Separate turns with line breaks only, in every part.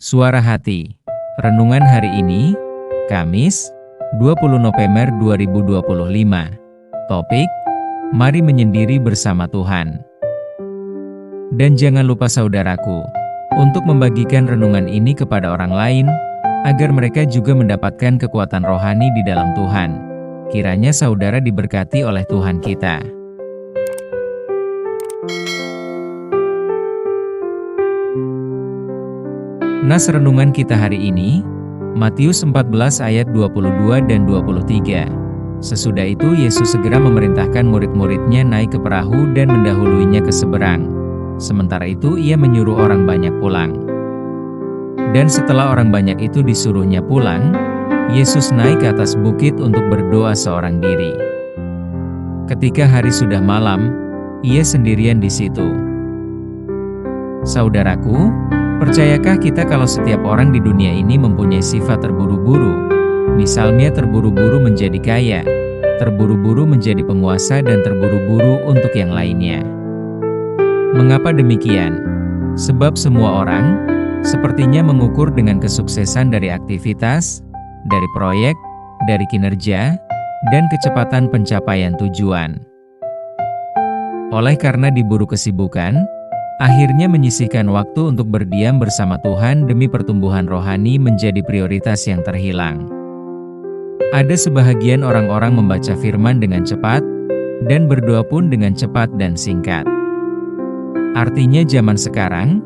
Suara Hati. Renungan hari ini, Kamis, 20 November 2025. Topik, Mari Menyendiri Bersama Tuhan. Dan jangan lupa saudaraku, untuk membagikan renungan ini kepada orang lain, agar mereka juga mendapatkan kekuatan rohani di dalam Tuhan. Kiranya saudara diberkati oleh Tuhan kita. Nas renungan kita hari ini, Matius 14 ayat 22 dan 23. Sesudah itu Yesus segera memerintahkan murid-muridnya naik ke perahu dan mendahuluinya ke seberang. Sementara itu ia menyuruh orang banyak pulang. Dan setelah orang banyak itu disuruhnya pulang, Yesus naik ke atas bukit untuk berdoa seorang diri. Ketika hari sudah malam, ia sendirian di situ. Saudaraku, percayakah kita kalau setiap orang di dunia ini mempunyai sifat terburu-buru? Misalnya terburu-buru menjadi kaya, terburu-buru menjadi penguasa dan terburu-buru untuk yang lainnya. Mengapa demikian? Sebab semua orang sepertinya mengukur dengan kesuksesan dari aktivitas, dari proyek, dari kinerja, dan kecepatan pencapaian tujuan. Oleh karena diburu kesibukan, akhirnya menyisihkan waktu untuk berdiam bersama Tuhan demi pertumbuhan rohani menjadi prioritas yang terhilang. Ada sebahagian orang-orang membaca firman dengan cepat, dan berdoa pun dengan cepat dan singkat. Artinya zaman sekarang,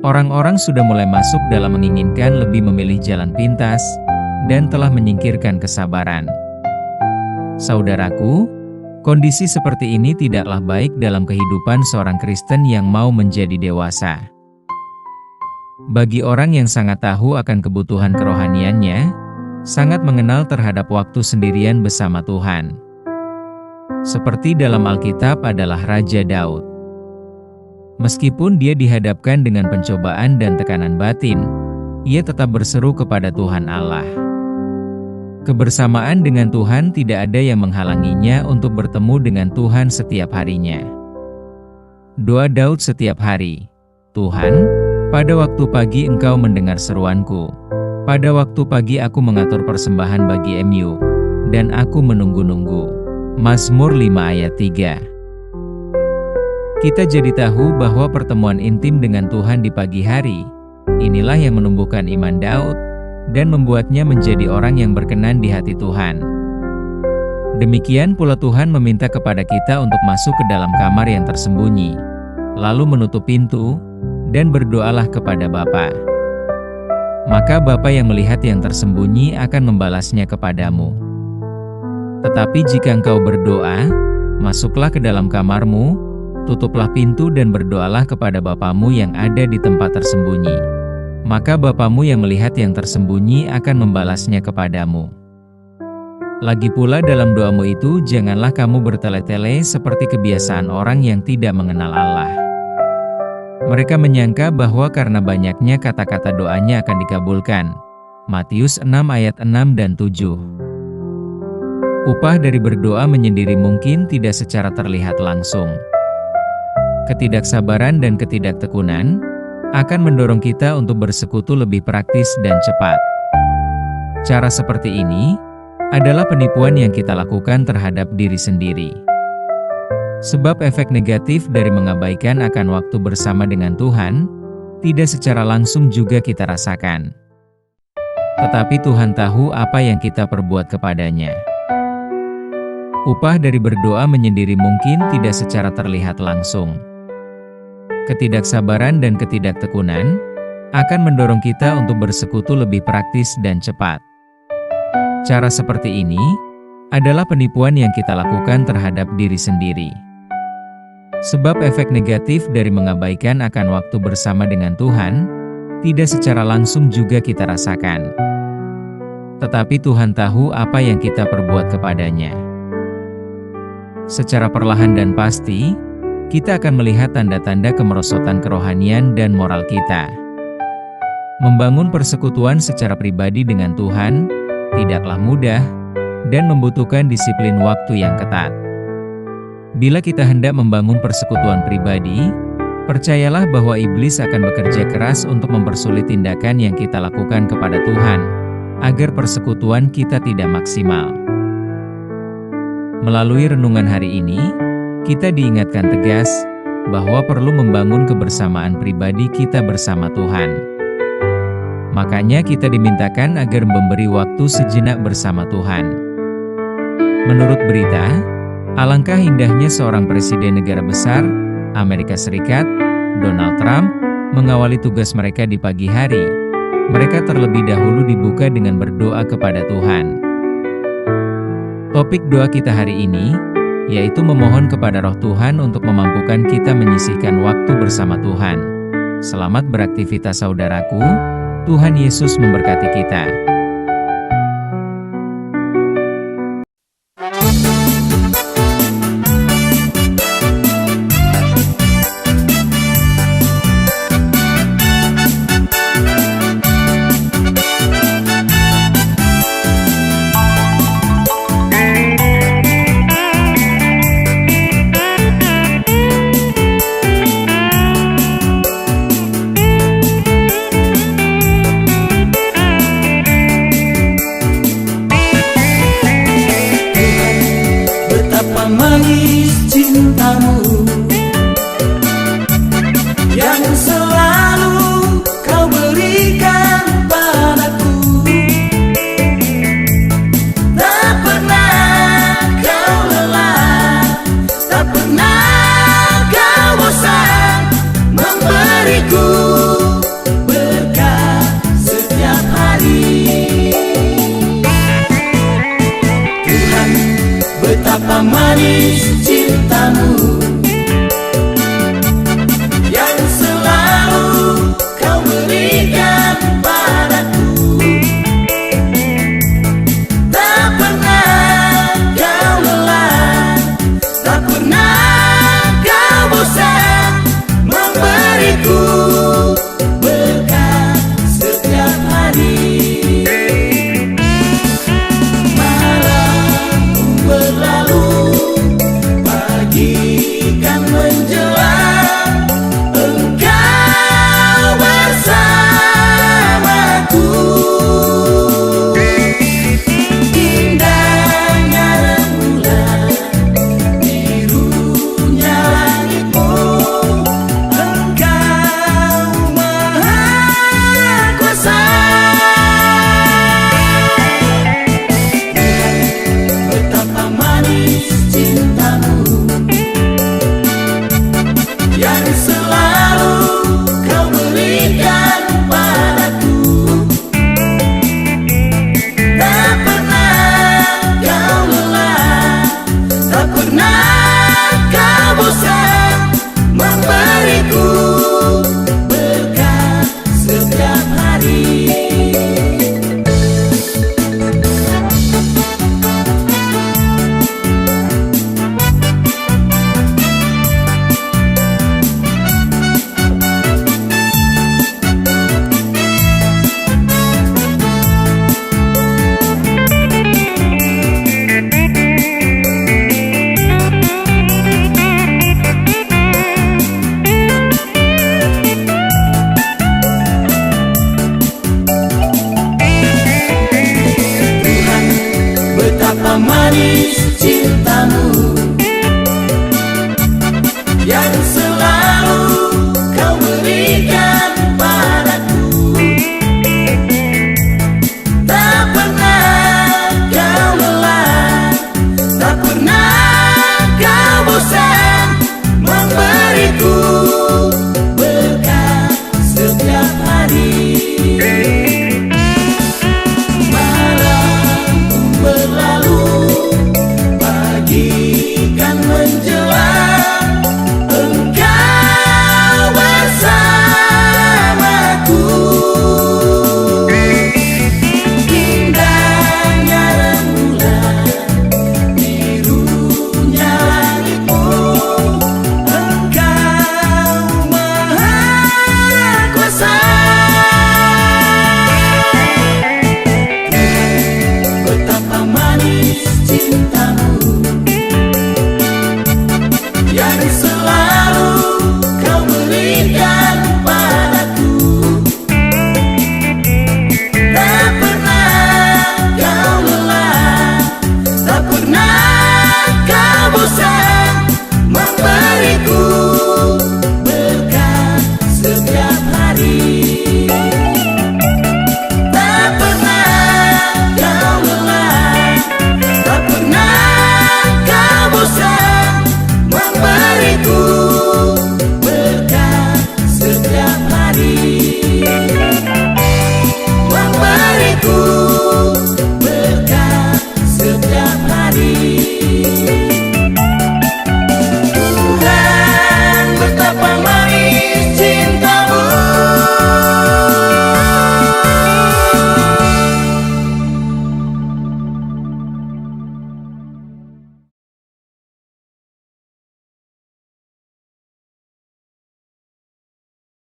orang-orang sudah mulai masuk dalam menginginkan lebih memilih jalan pintas, dan telah menyingkirkan kesabaran. Saudaraku, kondisi seperti ini tidaklah baik dalam kehidupan seorang Kristen yang mau menjadi dewasa. Bagi orang yang sangat tahu akan kebutuhan kerohaniannya, sangat mengenal terhadap waktu sendirian bersama Tuhan. Seperti dalam Alkitab adalah Raja Daud. Meskipun dia dihadapkan dengan pencobaan dan tekanan batin, ia tetap berseru kepada Tuhan Allah. Kebersamaan dengan Tuhan tidak ada yang menghalanginya untuk bertemu dengan Tuhan setiap harinya. Doa Daud setiap hari, Tuhan, pada waktu pagi Engkau mendengar seruanku. Pada waktu pagi aku mengatur persembahan bagi MU, dan aku menunggu-nunggu. Mazmur 5 ayat 3. Kita jadi tahu bahwa pertemuan intim dengan Tuhan di pagi hari, inilah yang menumbuhkan iman Daud, dan membuatnya menjadi orang yang berkenan di hati Tuhan. Demikian pula Tuhan meminta kepada kita untuk masuk ke dalam kamar yang tersembunyi, lalu menutup pintu, dan berdoalah kepada Bapa. Maka Bapa yang melihat yang tersembunyi akan membalasnya kepadamu. Tetapi jika engkau berdoa, masuklah ke dalam kamarmu, tutuplah pintu dan berdoalah kepada Bapamu yang ada di tempat tersembunyi. Maka Bapamu yang melihat yang tersembunyi akan membalasnya kepadamu. Lagi pula dalam doamu itu janganlah kamu bertele-tele seperti kebiasaan orang yang tidak mengenal Allah. Mereka menyangka bahwa karena banyaknya kata-kata doanya akan dikabulkan. Matius 6 ayat 6 dan 7. Upah dari berdoa menyendiri mungkin tidak secara terlihat langsung. Ketidaksabaran dan ketidaktekunan akan mendorong kita untuk bersekutu lebih praktis dan cepat. Cara seperti ini adalah penipuan yang kita lakukan terhadap diri sendiri. Sebab efek negatif dari mengabaikan akan waktu bersama dengan Tuhan, tidak secara langsung juga kita rasakan. Tetapi Tuhan tahu apa yang kita perbuat kepadanya. Upah dari berdoa menyendiri mungkin tidak secara terlihat langsung. Ketidaksabaran dan ketidaktekunan akan mendorong kita untuk bersekutu lebih praktis dan cepat. Cara seperti ini adalah penipuan yang kita lakukan terhadap diri sendiri. Sebab efek negatif dari mengabaikan akan waktu bersama dengan Tuhan, tidak secara langsung juga kita rasakan. Tetapi Tuhan tahu apa yang kita perbuat kepadanya. Secara perlahan dan pasti, kita akan melihat tanda-tanda kemerosotan kerohanian dan moral kita. Membangun persekutuan secara pribadi dengan Tuhan tidaklah mudah dan membutuhkan disiplin waktu yang ketat. Bila kita hendak membangun persekutuan pribadi, Percayalah bahwa iblis akan bekerja keras untuk mempersulit tindakan yang kita lakukan kepada Tuhan, agar persekutuan kita tidak maksimal. Melalui renungan hari ini, kita diingatkan tegas bahwa perlu membangun kebersamaan pribadi kita bersama Tuhan. Makanya kita dimintakan agar memberi waktu sejenak bersama Tuhan. Menurut berita, alangkah indahnya seorang presiden negara besar, Amerika Serikat, Donald Trump, mengawali tugas mereka di pagi hari. Mereka terlebih dahulu dibuka dengan berdoa kepada Tuhan. Topik doa kita hari ini, yaitu memohon kepada Roh Tuhan untuk memampukan kita menyisihkan waktu bersama Tuhan. Selamat beraktivitas saudaraku, Tuhan Yesus memberkati kita.
Manis cintamu yang selalu kau berikan padaku, tak pernah kau lelah, tak pernah kau bosan memberiku berkat setiap hari. Tuhan, betapa manis cintamu yang selalu kau berikan padaku, tak pernah kau lelah, tak pernah kau bosan memberiku berkat setiap hari. Manis